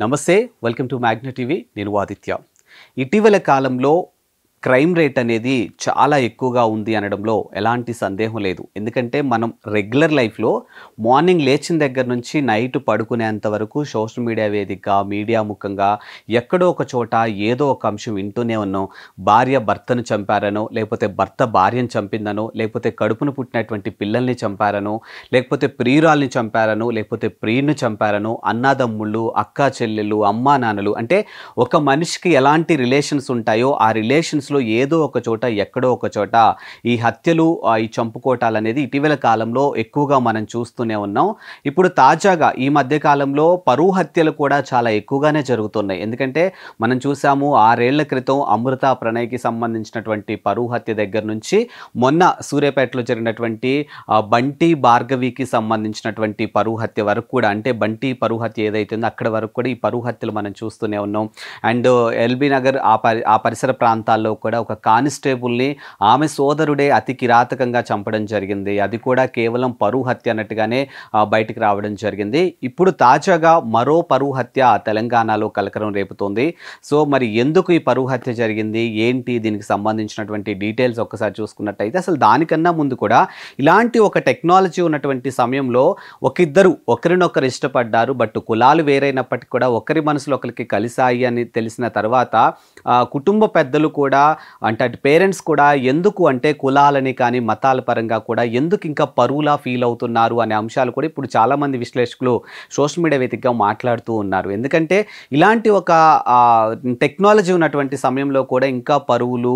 నమస్తే, welcome to magnet TV. నేను ఆదిత్య. ఇటీవల కాలంలో క్రైమ్ రేట్ అనేది చాలా ఎక్కువగా ఉంది అనడంలో ఎలాంటి సందేహం లేదు. ఎందుకంటే మనం రెగ్యులర్ లైఫ్లో మార్నింగ్ లేచిన దగ్గర నుంచి నైట్ పడుకునేంత వరకు సోషల్ మీడియా వేదికగా, మీడియా ముఖంగా ఎక్కడో ఒక చోట ఏదో ఒక అంశం వింటూనే ఉన్నాం. భార్య భర్తను చంపారనో, లేకపోతే భర్త భార్యను చంపిందనో, లేకపోతే కడుపును పుట్టినటువంటి పిల్లల్ని చంపారనో, లేకపోతే ప్రియురాల్ని చంపారనో, లేకపోతే ప్రియుని చంపారనో, అన్నాదమ్ముళ్ళు, అక్కా చెల్లెళ్ళు, అమ్మా నాన్నలు, అంటే ఒక మనిషికి ఎలాంటి రిలేషన్స్ ఉంటాయో ఆ రిలేషన్స్లో ఏదో ఒక చోట ఎక్కడో ఒక చోట ఈ హత్యలు, ఈ చంపుకోటాలు అనేది ఇటీవల కాలంలో ఎక్కువగా మనం చూస్తూనే ఉన్నాం. ఇప్పుడు తాజాగా ఈ మధ్య కాలంలో పరువు హత్యలు కూడా చాలా ఎక్కువగానే జరుగుతున్నాయి. ఎందుకంటే మనం చూసాము 6 ఏళ్ల క్రితం అమృత ప్రణయ్కి సంబంధించినటువంటి పరువు హత్య దగ్గర నుంచి మొన్న సూర్యాపేటలో జరిగినటువంటి బంటి భార్గవికి సంబంధించినటువంటి పరువు హత్య వరకు కూడా, అంటే బంటి పరువు హత్య ఏదైతే ఉందో అక్కడ వరకు కూడా ఈ పరువు హత్యలు మనం చూస్తూనే ఉన్నాం. అండ్ ఎల్బీ నగర్ ఆ పరిసర ప్రాంతాల్లో కూడా ఒక కానిస్టేబుల్ని ఆమె సోదరుడే అతి కిరాతకంగా చంపడం జరిగింది. అది కూడా కేవలం పరువు హత్య అన్నట్టుగానే బయటికి రావడం జరిగింది. ఇప్పుడు తాజాగా మరో పరువు హత్య తెలంగాణలో కలకలం రేపుతోంది. సో మరి ఎందుకు ఈ పరువు హత్య జరిగింది, ఏంటి, దీనికి సంబంధించినటువంటి డీటెయిల్స్ ఒక్కసారి చూసుకున్నట్టయితే, అసలు దానికన్నా ముందు కూడా ఇలాంటి ఒక టెక్నాలజీ ఉన్నటువంటి సమయంలో ఒకరిద్దరు ఒకరినొకరు ఇష్టపడ్డారు. బట్ కులాలు వేరైనప్పటికీ కూడా ఒకరి మనసులో ఒకరికి కలిసాయి అని తెలిసిన తర్వాత కుటుంబ పెద్దలు కూడా, అంటే అటు పేరెంట్స్ కూడా ఎందుకు అంటే కులాలని కానీ మతాల పరంగా కూడా ఎందుకు ఇంకా పరువులా ఫీల్ అవుతున్నారు అనే అంశాలు కూడా ఇప్పుడు చాలామంది విశ్లేషకులు సోషల్ మీడియా వేదికగా మాట్లాడుతూ ఉన్నారు. ఎందుకంటే ఇలాంటి ఒక టెక్నాలజీ ఉన్నటువంటి సమయంలో కూడా ఇంకా పరువులు,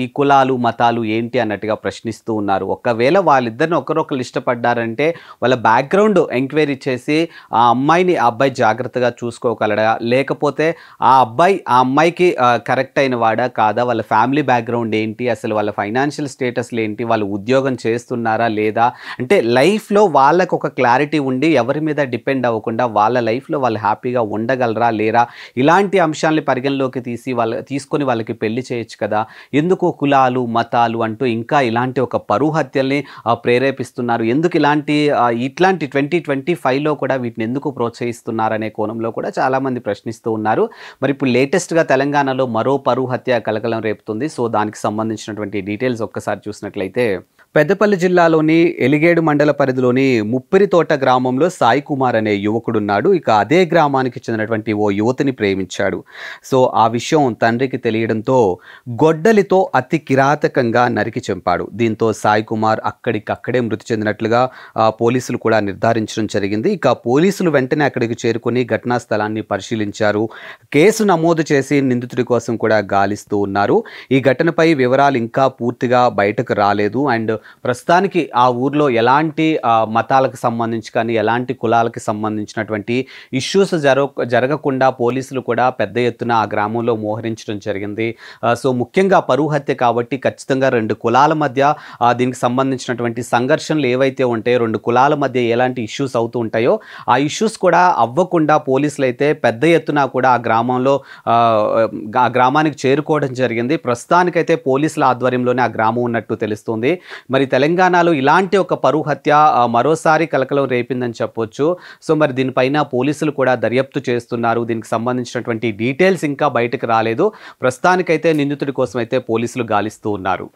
ఈ కులాలు మతాలు ఏంటి అన్నట్టుగా ప్రశ్నిస్తూ ఉన్నారు. ఒకవేళ వాళ్ళిద్దరిని ఒకరొకరు ఇష్టపడ్డారంటే వాళ్ళ బ్యాక్గ్రౌండ్ ఎంక్వైరీ చేసి ఆ అమ్మాయిని ఆ అబ్బాయి జాగ్రత్తగా చూసుకోగలడా, లేకపోతే ఆ అబ్బాయి ఆ అమ్మాయికి కరెక్ట్ అయిన వాడా కాదా, వాళ్ళ ఫ్యామిలీ బ్యాక్గ్రౌండ్ ఏంటి, అసలు వాళ్ళ ఫైనాన్షియల్ స్టేటస్లు ఏంటి, వాళ్ళు ఉద్యోగం చేస్తున్నారా లేదా, అంటే లైఫ్లో వాళ్ళకు ఒక క్లారిటీ ఉండి ఎవరి మీద డిపెండ్ అవ్వకుండా వాళ్ళ లైఫ్లో వాళ్ళు హ్యాపీగా ఉండగలరా లేరా, ఇలాంటి అంశాలని పరిగణలోకి తీసుకొని వాళ్ళకి పెళ్లి చేయొచ్చు కదా. ఎందుకు కులాలు మతాలు అంటూ ఇంకా ఇలాంటి ఒక పరువు హత్యల్ని ప్రేరేపిస్తున్నారు, ఎందుకు ఇట్లాంటి 2025లో కూడా వీటిని ఎందుకు ప్రోత్సహిస్తున్నారనే కోణంలో కూడా చాలామంది ప్రశ్నిస్తూ ఉన్నారు. మరి ఇప్పుడు లేటెస్ట్గా తెలంగాణలో మరో పరువు హత్య కలకలం రేపుతుంది. సో దానికి సంబంధించినటువంటి డీటెయిల్స్ ఒక్కసారి చూసినట్లయితే, పెద్దపల్లి జిల్లాలోని ఎలిగేడు మండల పరిధిలోని ముప్పిరితోట గ్రామంలో సాయి కుమార్ అనే యువకుడున్నాడు. ఇక అదే గ్రామానికి చెందినటువంటి ఓ యువతిని ప్రేమించాడు. సో ఆ విషయం తండ్రికి తెలియడంతో గొడ్డలితో అతి కిరాతకంగా నరికి చంపాడు. దీంతో సాయి కుమార్ అక్కడికక్కడే మృతి చెందినట్లుగా పోలీసులు కూడా నిర్ధారించడం జరిగింది. ఇక పోలీసులు వెంటనే అక్కడికి చేరుకుని ఘటనా స్థలాన్ని పరిశీలించారు. కేసు నమోదు చేసి నిందితుడి కోసం కూడా గాలిస్తూ ఉన్నారు. ఈ ఘటనపై వివరాలు ఇంకా పూర్తిగా బయటకు రాలేదు. అండ్ ప్రస్తుతానికి ఆ ఊర్లో ఎలాంటి మతాలకు సంబంధించి కానీ ఎలాంటి కులాలకు సంబంధించినటువంటి ఇష్యూస్ జరగకుండా పోలీసులు కూడా పెద్ద ఎత్తున ఆ గ్రామంలో మోహరించడం జరిగింది. సో ముఖ్యంగా పరువు హత్య కాబట్టి ఖచ్చితంగా 2 కులాల మధ్య దీనికి సంబంధించినటువంటి సంఘర్షణలు ఏవైతే ఉంటాయో, 2 కులాల మధ్య ఎలాంటి ఇష్యూస్ అవుతూ ఉంటాయో ఆ ఇష్యూస్ కూడా అవ్వకుండా పోలీసులు అయితే పెద్ద ఎత్తున కూడా ఆ గ్రామానికి చేరుకోవడం జరిగింది. ప్రస్తుతానికైతే పోలీసుల ఆధ్వర్యంలోనే ఆ గ్రామం ఉన్నట్టు తెలుస్తుంది. మరి తెలంగాణలో ఇలాంటి ఒక పరువు హత్య మరోసారి కలకలం రేపిందని చెప్పొచ్చు. సో మరి దీనిపైన పోలీసులు కూడా దర్యాప్తు చేస్తున్నారు. దీనికి సంబంధించినటువంటి డీటెయిల్స్ ఇంకా బయటకు రాలేదు. ప్రస్తుతానికైతే నిందితుడి కోసం అయితే పోలీసులు గాలిస్తూ ఉన్నారు.